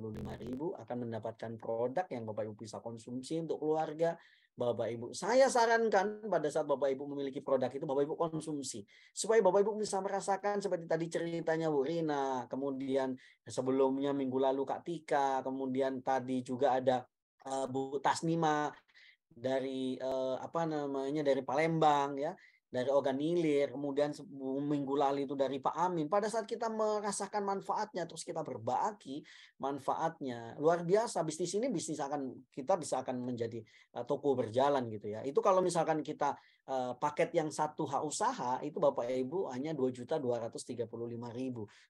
35.000 akan mendapatkan produk yang Bapak Ibu bisa konsumsi untuk keluarga. Bapak Ibu, saya sarankan pada saat Bapak Ibu memiliki produk itu Bapak Ibu konsumsi supaya Bapak Ibu bisa merasakan seperti tadi ceritanya Bu Rina, kemudian sebelumnya minggu lalu Kak Tika, kemudian tadi juga ada Bu Tasnima dari dari Palembang ya, dari Organilir, kemudian minggu lalu itu dari Pak Amin. Pada saat kita merasakan manfaatnya terus kita berbagi manfaatnya, luar biasa. Bisnis ini kita bisa akan menjadi toko berjalan gitu ya. Itu kalau misalkan kita paket yang 1H usaha itu Bapak Ibu hanya 2.235.000.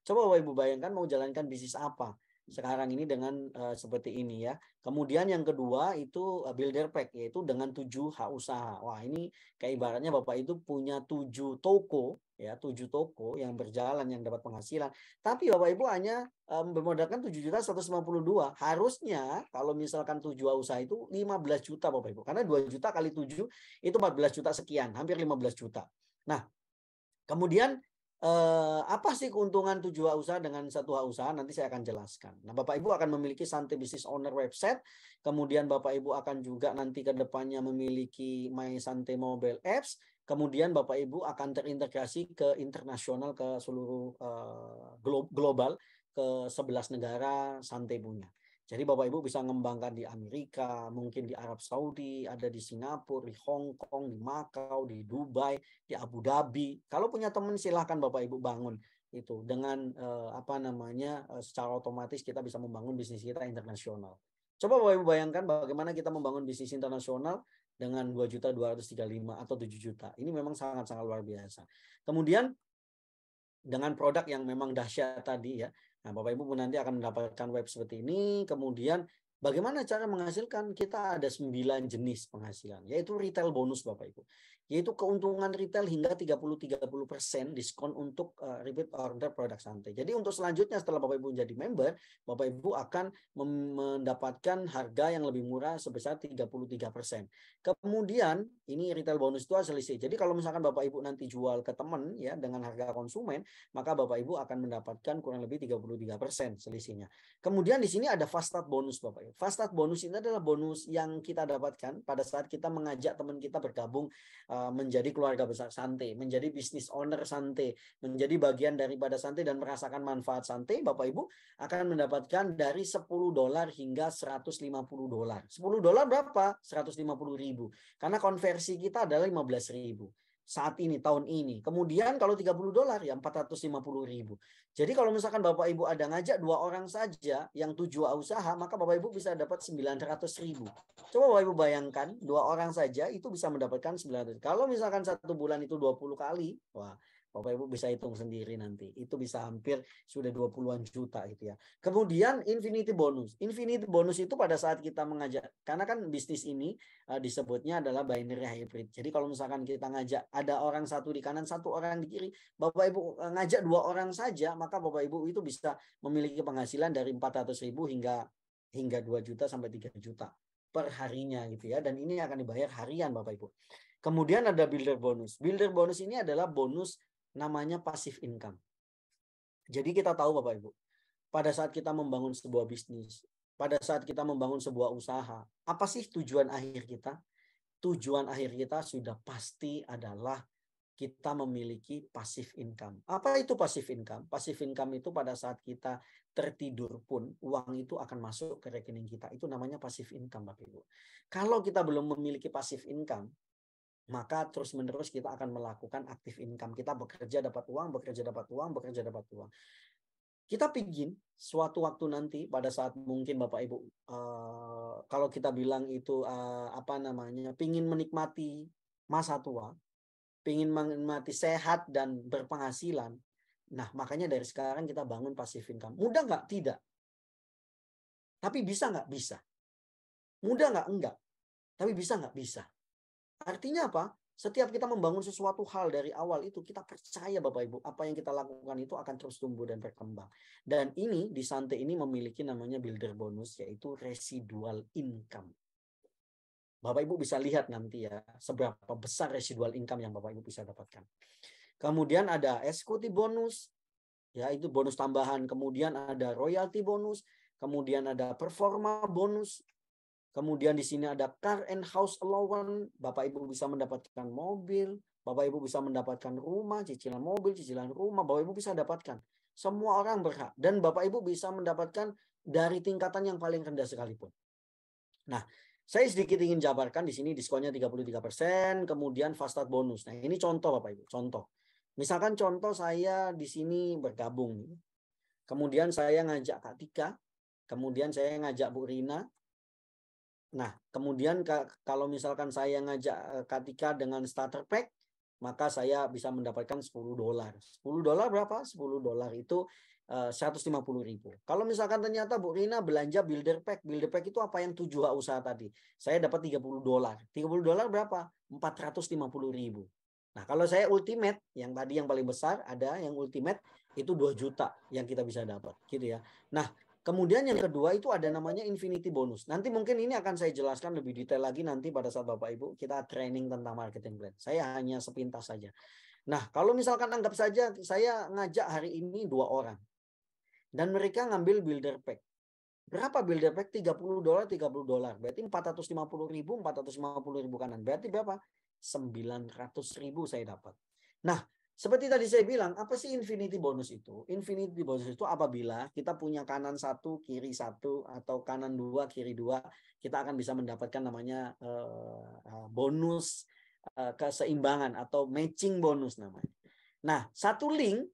Coba Bapak Ibu bayangkan mau jalankan bisnis apa sekarang ini dengan seperti ini ya. Kemudian yang kedua itu builder pack, yaitu dengan 7H usaha. Wah, ini kayak ibaratnya Bapak itu punya 7 toko ya, 7 toko yang berjalan yang dapat penghasilan. Tapi Bapak Ibu hanya bermodalkan 7.152. Harusnya kalau misalkan 7H usaha itu 15 juta Bapak Ibu. Karena 2 juta kali 7 itu 14 juta sekian, hampir 15 juta. Nah, kemudian apa sih keuntungan 7H usaha dengan 1H usaha? Nanti saya akan jelaskan. Nah, Bapak Ibu akan memiliki Santai Business Owner website. Kemudian Bapak Ibu akan juga nanti ke depannya memiliki My Santai Mobile Apps. Kemudian Bapak Ibu akan terintegrasi ke internasional, ke seluruh global, ke 11 negara Santai punya. Jadi Bapak Ibu bisa mengembangkan di Amerika, mungkin di Arab Saudi, ada di Singapura, di Hong Kong, di Makau, di Dubai, di Abu Dhabi. Kalau punya teman silahkan Bapak Ibu bangun itu dengan secara otomatis kita bisa membangun bisnis kita internasional. Coba Bapak Ibu bayangkan bagaimana kita membangun bisnis internasional dengan 2.235 atau 7 juta. Ini memang sangat-sangat luar biasa. Kemudian dengan produk yang memang dahsyat tadi ya. Nah, Bapak Ibu nanti akan mendapatkan web seperti ini. Kemudian bagaimana cara menghasilkan? Kita ada 9 jenis penghasilan, yaitu retail bonus Bapak Ibu. Yaitu keuntungan retail hingga 30% diskon untuk repeat order produk Santai. Jadi untuk selanjutnya setelah Bapak Ibu jadi member, Bapak Ibu akan mendapatkan harga yang lebih murah sebesar 33%. Kemudian ini retail bonus itu selisih. Jadi kalau misalkan Bapak Ibu nanti jual ke teman ya dengan harga konsumen, maka Bapak Ibu akan mendapatkan kurang lebih 33% selisihnya. Kemudian di sini ada fast start bonus Bapak Ibu. Fast start bonus ini adalah bonus yang kita dapatkan pada saat kita mengajak teman kita bergabung menjadi keluarga besar Santai, menjadi business owner Santai, menjadi bagian daripada Santai dan merasakan manfaat Santai. Bapak Ibu akan mendapatkan dari $10 hingga $150. $10 berapa? 150.000. Karena konversi kita adalah 15.000. Saat ini, tahun ini. Kemudian kalau $30 ya 450.000. Jadi kalau misalkan Bapak Ibu ada ngajak 2 orang saja yang 7 usaha, maka Bapak Ibu bisa dapat 900.000. Coba Bapak Ibu bayangkan 2 orang saja itu bisa mendapatkan 900. Kalau misalkan 1 bulan itu 20 kali, wah Bapak Ibu bisa hitung sendiri nanti. Itu bisa hampir sudah 20-an juta gitu ya. Kemudian infinity bonus. Infinity bonus itu pada saat kita mengajak, karena kan bisnis ini disebutnya adalah binary hybrid. Jadi kalau misalkan kita ngajak ada orang satu di kanan, satu orang di kiri, Bapak Ibu ngajak 2 orang saja, maka Bapak Ibu itu bisa memiliki penghasilan dari 400.000 hingga 2 juta sampai 3 juta per harinya gitu ya. Dan ini akan dibayar harian Bapak Ibu. Kemudian ada builder bonus. Builder bonus ini adalah bonus namanya passive income. Jadi kita tahu Bapak Ibu, pada saat kita membangun sebuah bisnis, pada saat kita membangun sebuah usaha, apa sih tujuan akhir kita? Tujuan akhir kita sudah pasti adalah kita memiliki passive income. Apa itu passive income? Passive income itu pada saat kita tertidur pun uang itu akan masuk ke rekening kita. Itu namanya passive income Bapak Ibu. Kalau kita belum memiliki passive income, maka terus-menerus kita akan melakukan active income. Kita bekerja dapat uang, bekerja dapat uang, bekerja dapat uang. Kita pingin suatu waktu nanti pada saat mungkin Bapak Ibu kalau kita bilang itu pingin menikmati masa tua, pingin menikmati sehat dan berpenghasilan. Nah, makanya dari sekarang kita bangun passive income. Mudah nggak? Tidak. Tapi bisa nggak? Bisa. Mudah nggak? Enggak. Tapi bisa nggak? Bisa. Artinya apa? Setiap kita membangun sesuatu hal dari awal itu, kita percaya Bapak Ibu, apa yang kita lakukan itu akan terus tumbuh dan berkembang. Dan ini, di Santai ini memiliki namanya builder bonus, yaitu residual income. Bapak Ibu bisa lihat nanti ya, seberapa besar residual income yang Bapak Ibu bisa dapatkan. Kemudian ada equity bonus, ya itu bonus tambahan. Kemudian ada royalty bonus. kemudian ada performa bonus, kemudian di sini ada car and house allowance, Bapak Ibu bisa mendapatkan mobil, Bapak Ibu bisa mendapatkan rumah, cicilan mobil, cicilan rumah, Bapak Ibu bisa dapatkan. Semua orang berhak dan Bapak Ibu bisa mendapatkan dari tingkatan yang paling rendah sekalipun. Nah, saya sedikit ingin jabarkan di sini diskonnya 33%, kemudian fast start bonus. Nah, ini contoh Bapak Ibu, contoh. Misalkan contoh saya di sini bergabung. Kemudian saya ngajak Kak Tika, kemudian saya ngajak Bu Rina. Nah, kemudian kalau misalkan saya ngajak Kak Tika dengan starter pack, maka saya bisa mendapatkan $10. $10 berapa? $10 itu 150.000. Kalau misalkan ternyata Bu Rina belanja builder pack itu apa yang 7H usaha tadi? Saya dapat $30. $30 berapa? 450.000. Nah, kalau saya ultimate, yang tadi yang paling besar ada yang ultimate itu 2 juta yang kita bisa dapat, gitu ya. Nah, kemudian yang kedua itu ada namanya infinity bonus. Nanti mungkin ini akan saya jelaskan lebih detail lagi nanti pada saat Bapak Ibu kita training tentang marketing plan. Saya hanya sepintas saja. Nah, kalau misalkan anggap saja saya ngajak hari ini 2 orang dan mereka ngambil builder pack. Berapa builder pack? $30, $30. Berarti 450.000 kanan. Berarti berapa? 900.000 saya dapat. Nah, seperti tadi saya bilang, apa sih infinity bonus itu? Infinity bonus itu apabila kita punya kanan 1, kiri 1, atau kanan 2, kiri 2, kita akan bisa mendapatkan namanya bonus keseimbangan atau matching bonus namanya. Nah, satu link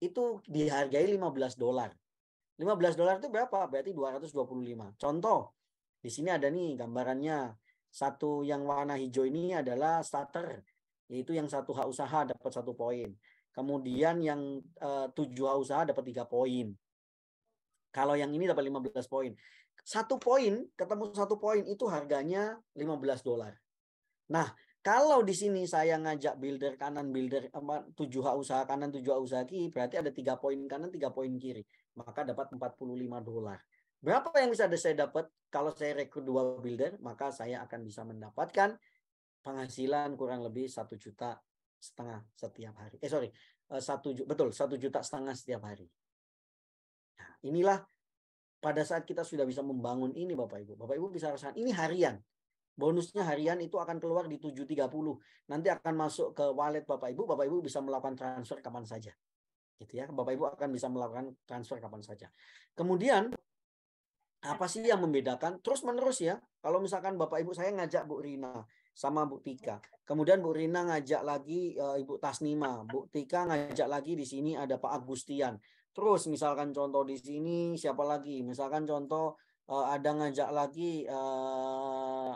itu dihargai $15. $15 itu berapa? Berarti 225. Contoh, di sini ada nih gambarannya. Satu yang warna hijau ini adalah starter, yaitu yang 1H usaha dapat 1 poin. Kemudian yang 7H usaha dapat 3 poin. Kalau yang ini dapat 15 poin. 1 poin, ketemu 1 poin itu harganya $15. Nah, kalau di sini saya ngajak builder kanan, builder 7H usaha kanan, 7H usaha kiri, berarti ada 3 poin kanan, 3 poin kiri. Maka dapat $45. Berapa yang bisa saya dapat kalau saya rekrut 2 builder? Maka saya akan bisa mendapatkan penghasilan kurang lebih 1,5 juta setiap hari. Betul, 1,5 juta setiap hari. Nah, inilah pada saat kita sudah bisa membangun ini Bapak Ibu. Bapak Ibu bisa rasakan ini harian. Bonusnya harian itu akan keluar di 7.30. Nanti akan masuk ke wallet Bapak Ibu bisa melakukan transfer kapan saja. Gitu ya. Bapak Ibu akan bisa melakukan transfer kapan saja. Kemudian apa sih yang membedakan? Terus menerus ya. Kalau misalkan Bapak Ibu saya ngajak Bu Rina sama Bu Tika. Kemudian Bu Rina ngajak lagi Ibu Tasnima, Bu Tika ngajak lagi di sini ada Pak Agustian. Terus misalkan contoh di sini siapa lagi? Misalkan contoh ada ngajak lagi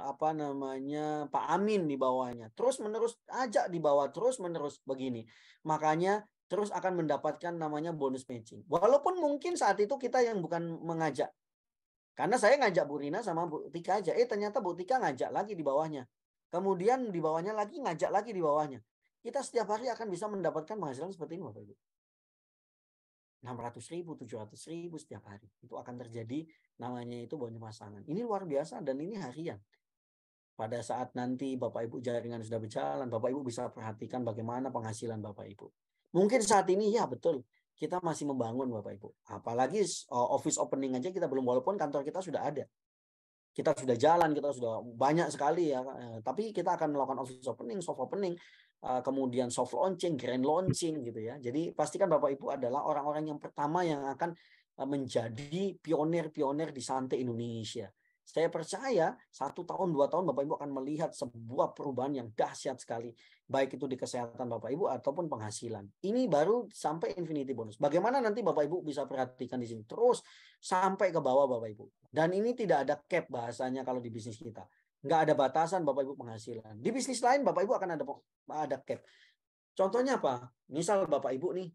apa namanya Pak Amin di bawahnya. Terus menerus ajak di bawah terus menerus begini. Makanya terus akan mendapatkan namanya bonus matching. Walaupun mungkin saat itu kita yang bukan mengajak. Karena saya ngajak Bu Rina sama Bu Tika aja. Ternyata Bu Tika ngajak lagi di bawahnya. Kemudian di bawahnya lagi ngajak lagi di bawahnya. Kita setiap hari akan bisa mendapatkan penghasilan seperti ini Bapak Ibu. 600.000, 700.000 setiap hari. Itu akan terjadi namanya itu bonus pasangan. Ini luar biasa dan ini harian. Pada saat nanti Bapak Ibu jaringan sudah berjalan, Bapak Ibu bisa perhatikan bagaimana penghasilan Bapak Ibu. Mungkin saat ini ya betul, kita masih membangun Bapak Ibu. Apalagi office opening aja kita belum, walaupun kantor kita sudah ada. Kita sudah jalan, kita sudah banyak sekali ya. Tapi kita akan melakukan office opening, soft opening, kemudian soft launching, grand launching gitu ya. Jadi pastikan Bapak Ibu adalah orang-orang yang pertama yang akan menjadi pionir-pionir di Santai Indonesia. Saya percaya 1 tahun, 2 tahun Bapak Ibu akan melihat sebuah perubahan yang dahsyat sekali. Baik itu di kesehatan Bapak Ibu ataupun penghasilan. Ini baru sampai infinity bonus. Bagaimana nanti Bapak Ibu bisa perhatikan di sini. Terus sampai ke bawah Bapak Ibu. Dan ini tidak ada cap bahasanya kalau di bisnis kita. Nggak ada batasan Bapak Ibu penghasilan. Di bisnis lain Bapak Ibu akan ada cap. Contohnya apa? Misal Bapak Ibu nih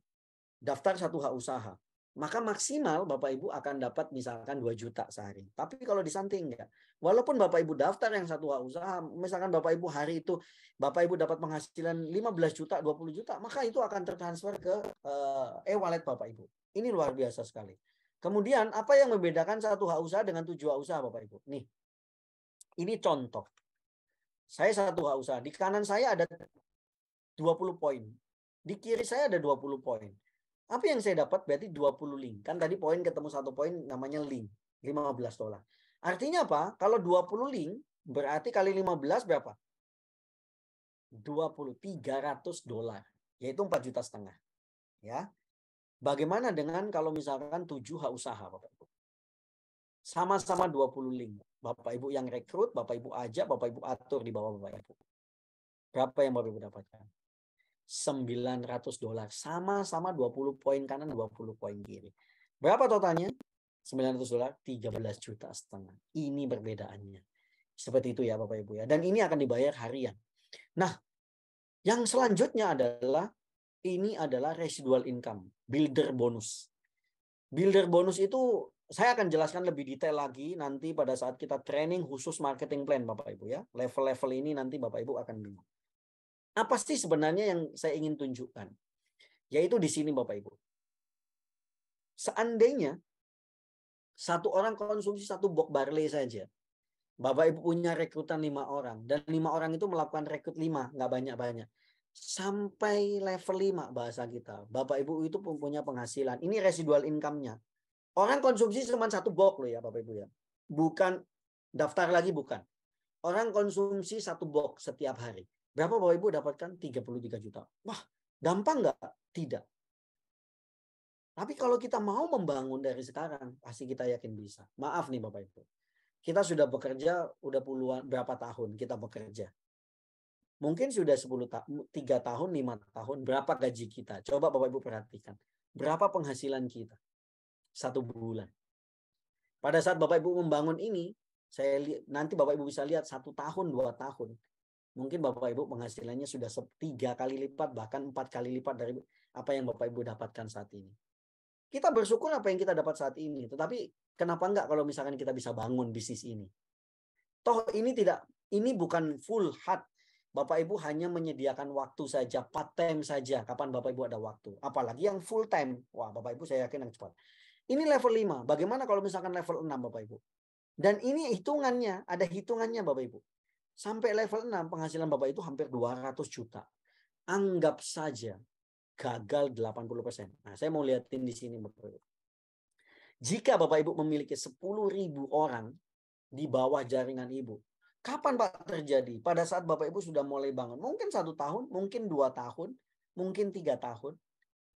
daftar 1H usaha. Maka maksimal Bapak Ibu akan dapat misalkan 2 juta sehari. Tapi kalau di Santai enggak. Walaupun Bapak Ibu daftar yang 1H usaha, misalkan Bapak Ibu hari itu Bapak Ibu dapat penghasilan 15 juta, 20 juta, maka itu akan tertransfer ke e-wallet Bapak Ibu. Ini luar biasa sekali. Kemudian apa yang membedakan 1H usaha dengan 7H usaha Bapak Ibu? Nih. Ini contoh. Saya 1H usaha. Di kanan saya ada 20 poin. Di kiri saya ada 20 poin. Apa yang saya dapat berarti 20 link. Kan tadi poin ketemu satu poin namanya link. $15. Artinya apa? Kalau 20 link berarti kali 15 berapa? 20, $300. Yaitu 4,5 juta. Ya. Bagaimana dengan kalau misalkan 7 usaha, Bapak Ibu? Sama-sama 20 link. Bapak Ibu yang rekrut, Bapak Ibu ajak, Bapak Ibu atur di bawah Bapak Ibu. Berapa yang Bapak Ibu dapatkan? $900. Sama-sama 20 poin kanan, 20 poin kiri. Berapa totalnya? $900, 13,5 juta. Ini perbedaannya. Seperti itu ya Bapak Ibu ya. Dan ini akan dibayar harian. Nah, yang selanjutnya adalah ini adalah residual income, builder bonus. Builder bonus itu saya akan jelaskan lebih detail lagi nanti pada saat kita training khusus marketing plan Bapak Ibu ya. Level-level ini nanti Bapak Ibu akan bingung. Apa sih sebenarnya yang saya ingin tunjukkan? Yaitu di sini Bapak Ibu. Seandainya satu orang konsumsi satu box barley saja, Bapak Ibu punya rekrutan 5 orang, dan 5 orang itu melakukan rekrut 5, nggak banyak-banyak. Sampai level 5 bahasa kita. Bapak Ibu itu punya penghasilan. Ini residual income-nya. Orang konsumsi cuma satu box loh ya Bapak Ibu ya. Bukan daftar lagi, bukan. Orang konsumsi satu box setiap hari. Berapa Bapak Ibu dapatkan? 33 juta. Wah, gampang nggak? Tidak. Tapi kalau kita mau membangun dari sekarang, pasti kita yakin bisa. Maaf nih Bapak Ibu. Kita sudah bekerja, udah puluhan, berapa tahun kita bekerja. Mungkin sudah 10 tahun, 3 tahun, 5 tahun, berapa gaji kita? Coba Bapak Ibu perhatikan. Berapa penghasilan kita? 1 bulan. Pada saat Bapak Ibu membangun ini, nanti Bapak Ibu bisa lihat 1 tahun, 2 tahun. Mungkin Bapak Ibu penghasilannya sudah 3 kali lipat, bahkan 4 kali lipat dari apa yang Bapak Ibu dapatkan saat ini. Kita bersyukur apa yang kita dapat saat ini. Tetapi kenapa enggak kalau misalkan kita bisa bangun bisnis ini? Toh ini bukan full hard. Bapak Ibu hanya menyediakan waktu saja, part time saja. Kapan Bapak Ibu ada waktu. Apalagi yang full time. Wah, Bapak Ibu saya yakin yang cepat. Ini level 5. Bagaimana kalau misalkan level 6 Bapak Ibu? Dan ini hitungannya, ada hitungannya Bapak Ibu. Sampai level 6 penghasilan Bapak itu hampir 200 juta. Anggap saja gagal 80%. Nah, saya mau lihatin di sini Bapak Ibu. Jika Bapak Ibu memiliki 10.000 orang di bawah jaringan Ibu, kapan Pak terjadi? Pada saat Bapak Ibu sudah mulai bangun. Mungkin 1 tahun, mungkin 2 tahun, mungkin 3 tahun.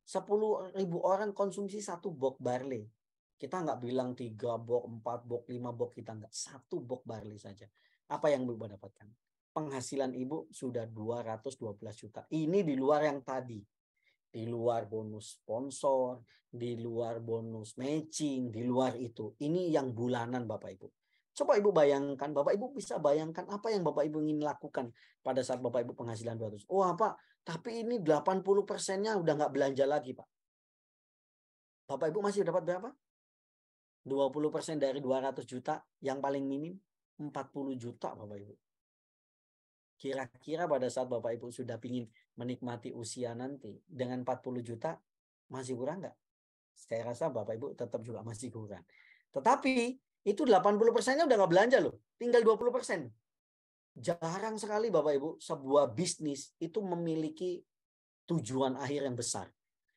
10.000 orang konsumsi 1 box barley. Kita nggak bilang 3 box, 4 box, 5 box, kita nggak. 1 box barley saja. Apa yang Ibu dapatkan? Penghasilan Ibu sudah 212 juta. Ini di luar yang tadi. Di luar bonus sponsor, di luar bonus matching, di luar itu. Ini yang bulanan Bapak Ibu. Coba Ibu bayangkan, Bapak Ibu bisa bayangkan apa yang Bapak Ibu ingin lakukan pada saat Bapak Ibu penghasilan 200. Wah Pak, tapi ini 80%-nya udah nggak belanja lagi Pak. Bapak Ibu masih dapat berapa? 20% dari 200 juta yang paling minim 40 juta Bapak Ibu. Kira-kira pada saat Bapak Ibu sudah ingin menikmati usia nanti dengan 40 juta masih kurang nggak? Saya rasa Bapak Ibu tetap juga masih kurang. Tetapi itu 80%-nya udah nggak belanja loh. Tinggal 20%. Jarang sekali Bapak Ibu sebuah bisnis itu memiliki tujuan akhir yang besar.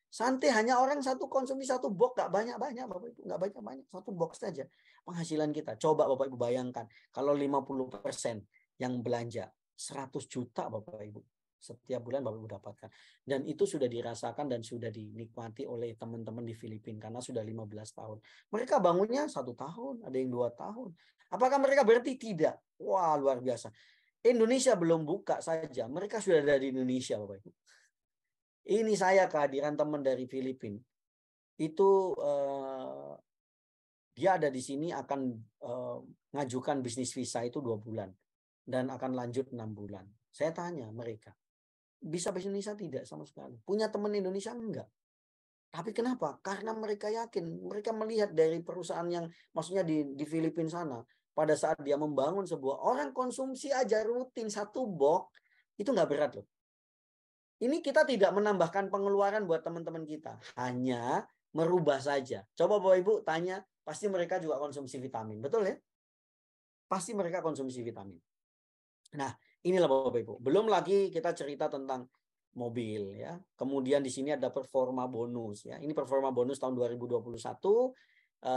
Santai hanya orang konsumsi 1 box, nggak banyak-banyak Bapak Ibu. Nggak banyak-banyak, 1 box saja penghasilan kita. Coba Bapak Ibu bayangkan kalau 50% yang belanja 100 juta Bapak Ibu. Setiap bulan Bapak Ibu dapatkan. Dan itu sudah dirasakan dan sudah dinikmati oleh teman-teman di Filipina karena sudah 15 tahun. Mereka bangunnya 1 tahun, ada yang 2 tahun. Apakah mereka berarti tidak? Wah, luar biasa. Indonesia belum buka saja, mereka sudah ada di Indonesia Bapak Ibu. Ini saya kehadiran teman dari Filipina. Itu dia ada di sini akan ngajukan bisnis visa itu 2 bulan. Dan akan lanjut 6 bulan. Saya tanya mereka, bisa bahasa Indonesia tidak sama sekali? Punya teman Indonesia enggak? Tapi kenapa? Karena mereka yakin, mereka melihat dari perusahaan yang maksudnya di Filipina sana, pada saat dia membangun sebuah orang konsumsi aja rutin 1 box, itu nggak berat loh. Ini kita tidak menambahkan pengeluaran buat teman-teman kita, hanya merubah saja. Coba Bapak Ibu tanya, pasti mereka juga konsumsi vitamin, betul ya? Pasti mereka konsumsi vitamin. Nah, inilah Bapak Ibu. Belum lagi kita cerita tentang mobil ya. Kemudian di sini ada performa bonus ya. Ini performa bonus tahun 2021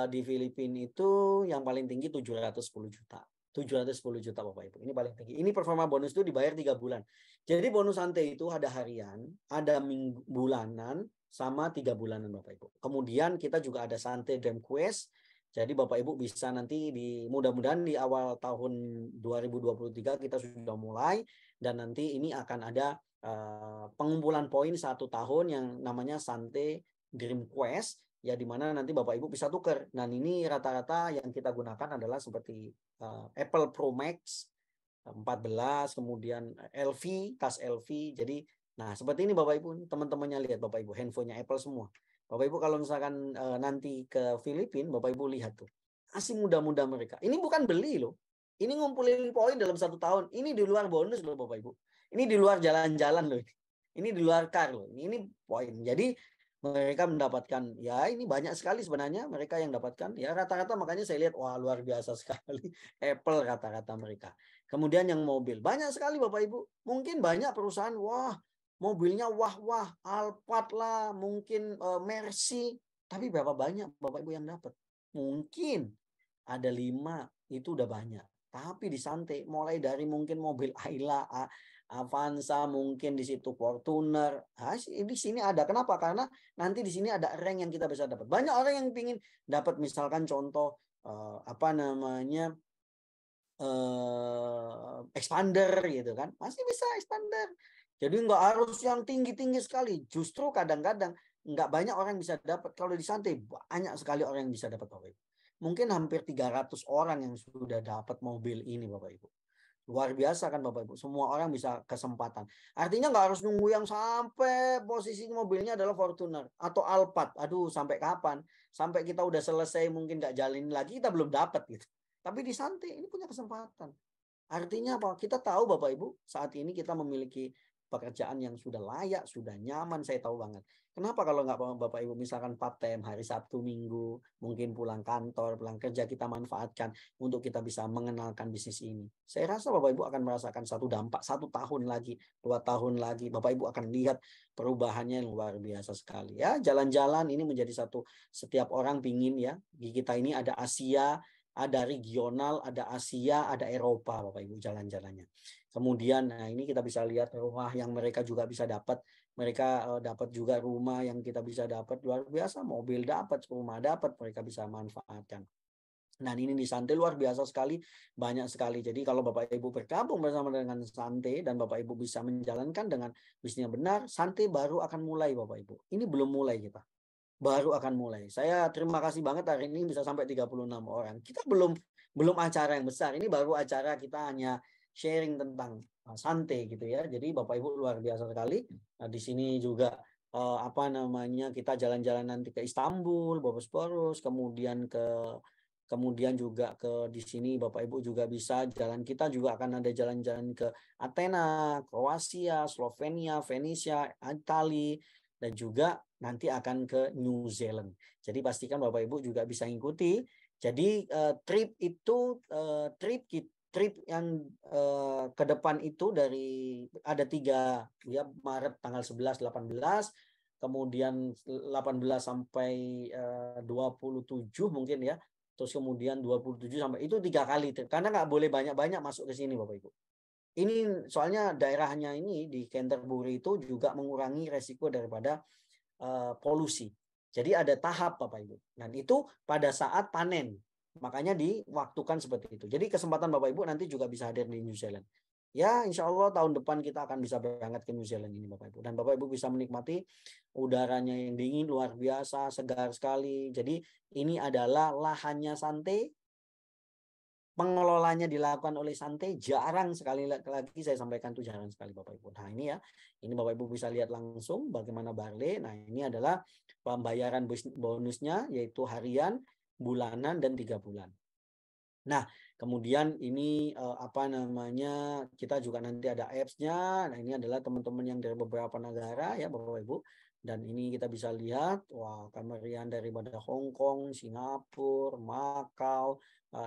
di Filipina itu yang paling tinggi 710 juta. 710 juta Bapak Ibu. Ini paling tinggi. Ini performa bonus itu dibayar 3 bulan. Jadi bonus santai itu ada harian, ada bulanan, sama 3 bulanan Bapak Ibu. Kemudian kita juga ada santai Dream Quest. Jadi Bapak Ibu bisa nanti mudah-mudahan di awal tahun 2023 kita sudah mulai, dan nanti ini akan ada pengumpulan poin 1 tahun yang namanya Santai Dream Quest, ya, di mana nanti Bapak Ibu bisa tuker. Dan ini rata-rata yang kita gunakan adalah seperti Apple Pro Max 14, kemudian LV, tas LV. Jadi, nah seperti ini Bapak Ibu, teman-temannya lihat Bapak Ibu, handphonenya Apple semua. Bapak Ibu kalau misalkan nanti ke Filipina, Bapak Ibu lihat tuh, masih muda-muda mereka. Ini bukan beli loh, ini ngumpulin poin dalam 1 tahun. Ini di luar bonus loh Bapak Ibu. Ini di luar jalan-jalan loh. Ini di luar car loh. Ini poin. Jadi mereka mendapatkan, ya ini banyak sekali sebenarnya mereka yang dapatkan, ya rata-rata, makanya saya lihat wah luar biasa sekali Apple rata-rata mereka. Kemudian yang mobil banyak sekali Bapak Ibu, mungkin banyak perusahaan wah mobilnya wah Alphard lah, mungkin Mercy, tapi berapa banyak Bapak Ibu yang dapat? Mungkin ada 5, itu udah banyak. Tapi di Santai mulai dari mungkin mobil Ayla, Avanza, mungkin di situ Fortuner. Di sini ada. Kenapa? Karena nanti di sini ada rank yang kita bisa dapat. Banyak orang yang ingin dapat, misalkan contoh expander gitu kan. Masih bisa expander. Jadi nggak harus yang tinggi-tinggi sekali. Justru kadang-kadang nggak banyak orang bisa dapat. Kalau di Santai banyak sekali orang yang bisa dapat Bapak Ibu. Mungkin hampir 300 orang yang sudah dapat mobil ini Bapak Ibu. Luar biasa kan Bapak Ibu. Semua orang bisa kesempatan. Artinya nggak harus nunggu yang sampai posisi mobilnya adalah Fortuner atau Alphard. Aduh, sampai kapan? Sampai kita udah selesai mungkin nggak jalin lagi, kita belum dapat gitu. Tapi di Santai ini punya kesempatan. Artinya apa? Kita tahu Bapak Ibu, saat ini kita memiliki pekerjaan yang sudah layak, sudah nyaman, saya tahu banget. Kenapa kalau nggak Bapak Ibu misalkan part-time, hari Sabtu, Minggu, mungkin pulang kantor, pulang kerja, kita manfaatkan untuk kita bisa mengenalkan bisnis ini. Saya rasa Bapak Ibu akan merasakan satu dampak, 1 tahun lagi, 2 tahun lagi, Bapak Ibu akan lihat perubahannya yang luar biasa sekali. Ya, jalan-jalan ini menjadi satu, setiap orang pingin ya, di kita ini ada Asia, ada regional, ada Asia, ada Eropa, Bapak Ibu jalan-jalannya. Kemudian, nah ini kita bisa lihat rumah yang mereka juga bisa dapat. Mereka dapat juga rumah yang kita bisa dapat, luar biasa. Mobil dapat, rumah dapat, mereka bisa manfaatkan. Nah ini di Santai luar biasa sekali, banyak sekali. Jadi kalau Bapak Ibu bergabung bersama dengan Santai dan Bapak Ibu bisa menjalankan dengan bisnisnya benar, Santai baru akan mulai Bapak Ibu. Ini belum mulai kita. Baru akan mulai. Saya terima kasih banget hari ini bisa sampai 36 orang. Kita belum acara yang besar. Ini baru acara kita hanya sharing tentang Santai gitu ya. Jadi Bapak Ibu luar biasa sekali. Nah, di sini juga kita jalan-jalan nanti ke Istanbul, Bosporus, kemudian juga ke di sini Bapak Ibu juga bisa jalan, kita juga akan ada jalan-jalan ke Athena, Kroasia, Slovenia, Venesia, Italia, dan juga nanti akan ke New Zealand. Jadi pastikan Bapak Ibu juga bisa ikuti. Jadi trip yang ke depan itu ada 3 ya, Maret tanggal 11, 18, kemudian 18 sampai 27 mungkin ya. Terus kemudian 27 sampai itu 3 kali, karena nggak boleh banyak-banyak masuk ke sini Bapak Ibu. Ini soalnya daerahnya ini di Canterbury itu juga mengurangi resiko daripada polusi. Jadi ada tahap Bapak Ibu. Dan itu pada saat panen. Makanya diwaktukan seperti itu. Jadi kesempatan Bapak Ibu nanti juga bisa hadir di New Zealand. Ya, insya Allah tahun depan kita akan bisa berangkat ke New Zealand ini Bapak Ibu. Dan Bapak Ibu bisa menikmati udaranya yang dingin, luar biasa, segar sekali. Jadi ini adalah lahannya Santai. Pengelolanya dilakukan oleh Santai, jarang sekali lagi saya sampaikan tuh, jarang sekali Bapak Ibu. Nah ini ya, ini Bapak Ibu bisa lihat langsung bagaimana Barley. Nah ini adalah pembayaran bonusnya, yaitu harian, bulanan, dan 3 bulan. Nah kemudian ini kita juga nanti ada apps-nya. Nah ini adalah teman-teman yang dari beberapa negara ya Bapak Ibu. Dan ini kita bisa lihat, wah kemeriahan daripada Hong Kong, Singapura, Macau,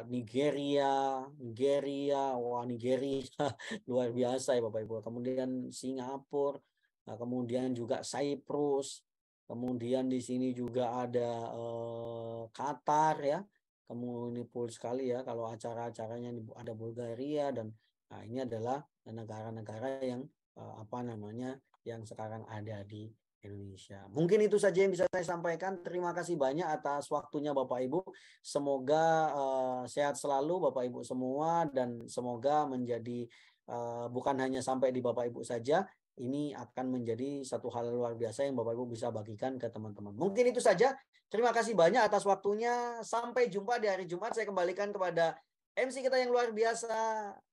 Nigeria, wah Nigeria luar biasa ya Bapak Ibu. Kemudian Singapura, kemudian juga Cyprus, kemudian di sini juga ada Qatar ya. Kemudian ini full sekali ya kalau acara-acaranya ada Bulgaria dan ini adalah negara-negara yang yang sekarang ada di Indonesia. Mungkin itu saja yang bisa saya sampaikan. Terima kasih banyak atas waktunya Bapak Ibu. Semoga sehat selalu Bapak Ibu semua dan semoga menjadi bukan hanya sampai di Bapak Ibu saja, ini akan menjadi satu hal luar biasa yang Bapak Ibu bisa bagikan ke teman-teman. Mungkin itu saja. Terima kasih banyak atas waktunya. Sampai jumpa di hari Jumat. Saya kembalikan kepada MC kita yang luar biasa,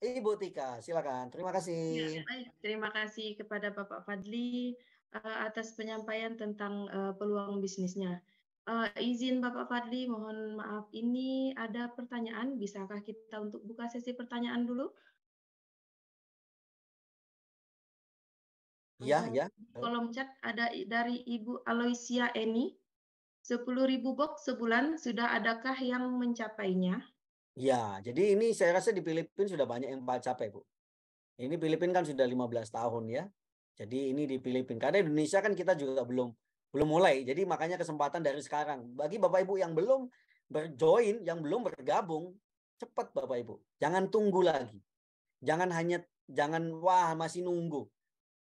Ibu Tika. Silakan. Terima kasih. Ya, baik. Terima kasih kepada Bapak Fadli atas penyampaian tentang peluang bisnisnya. Izin Bapak Fadli, mohon maaf. Ini ada pertanyaan. Bisakah kita untuk buka sesi pertanyaan dulu? Ya, ya. Kolom chat ada dari Ibu Aloysia Eni. 10.000 box sebulan, sudah adakah yang mencapainya? Ya, jadi ini saya rasa di Filipina sudah banyak yang capai, Bu. Ini Filipina kan sudah 15 tahun ya. Jadi ini di Filipina. Karena Indonesia kan kita juga belum mulai. Jadi makanya kesempatan dari sekarang. Bagi Bapak Ibu yang belum berjoin, yang belum bergabung, cepat Bapak Ibu. Jangan tunggu lagi. Jangan wah masih nunggu.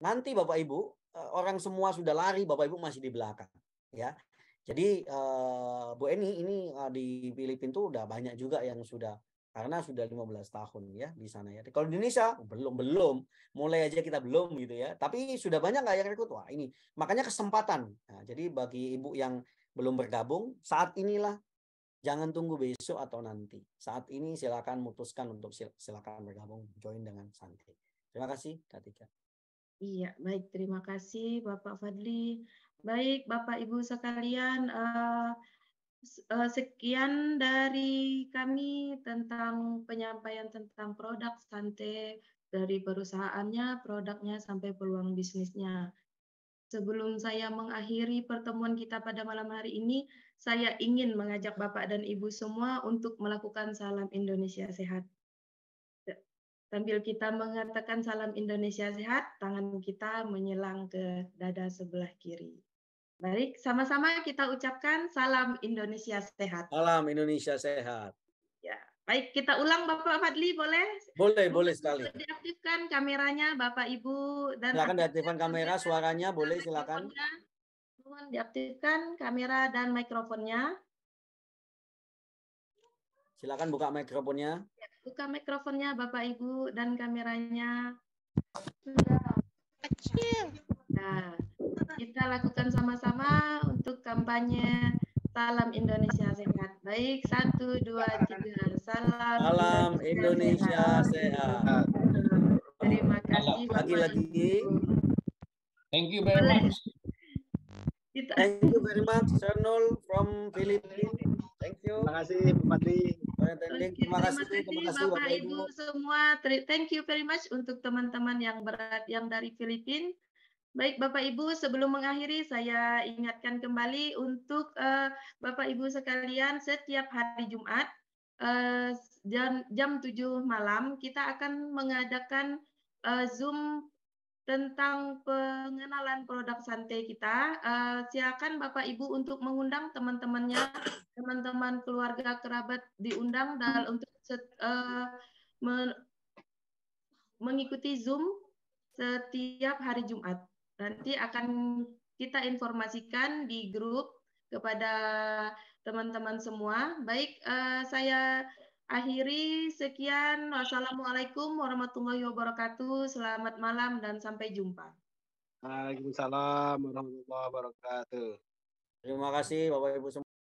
Nanti Bapak Ibu, orang semua sudah lari, Bapak Ibu masih di belakang. Ya. Jadi Bu Eni ini di Filipina tuh udah banyak juga yang sudah, karena sudah 15 tahun ya di sana ya. Kalau di Indonesia belum, mulai aja kita belum gitu ya. Tapi sudah banyak nggak yang rekrut? Wah ini makanya kesempatan. Nah, jadi bagi ibu yang belum bergabung saat inilah, jangan tunggu besok atau nanti. Saat ini silakan mutuskan untuk silakan bergabung, join dengan santai. Terima kasih, Kak Tika. Iya, baik. Terima kasih Bapak Fadli. Baik, Bapak Ibu sekalian, sekian dari kami tentang penyampaian tentang produk Sante dari perusahaannya, produknya, sampai peluang bisnisnya. Sebelum saya mengakhiri pertemuan kita pada malam hari ini, saya ingin mengajak Bapak dan Ibu semua untuk melakukan salam Indonesia sehat. Sambil kita mengatakan salam Indonesia sehat, tangan kita menyelang ke dada sebelah kiri. Baik, sama-sama kita ucapkan salam Indonesia sehat. Salam Indonesia sehat. Ya, baik, kita ulang Bapak Fadli, boleh? Boleh sekali. Diaktifkan kameranya Bapak Ibu dan silakan diaktifkan kamera, suaranya boleh silakan. Mohon diaktifkan kamera dan mikrofonnya. Silakan buka mikrofonnya. Buka mikrofonnya Bapak Ibu dan kameranya. Nah, kita lakukan sama-sama untuk kampanye Salam Indonesia Sehat. Baik, 1, 2, 3. Salam Indonesia sehat. Terima kasih Bapak Lagi-lagi. Thank you very much. Thank you very much, Sernul from Philippines. Thank you. Terima kasih, Pak Fadli. Terima kasih Bapak Ibu semua. Thank you very much untuk teman-teman yang dari Filipina. Baik Bapak Ibu, sebelum mengakhiri saya ingatkan kembali untuk Bapak Ibu sekalian, setiap hari Jumat jam 7 malam kita akan mengadakan Zoom tentang pengenalan produk Sante kita. Silakan Bapak Ibu untuk mengundang teman-temannya, teman-teman keluarga kerabat diundang untuk mengikuti Zoom setiap hari Jumat. Nanti akan kita informasikan di grup kepada teman-teman semua. Baik, saya akhiri. Sekian. Wassalamualaikum warahmatullahi wabarakatuh. Selamat malam dan sampai jumpa. Waalaikumsalam warahmatullahi wabarakatuh. Terima kasih Bapak Ibu semua.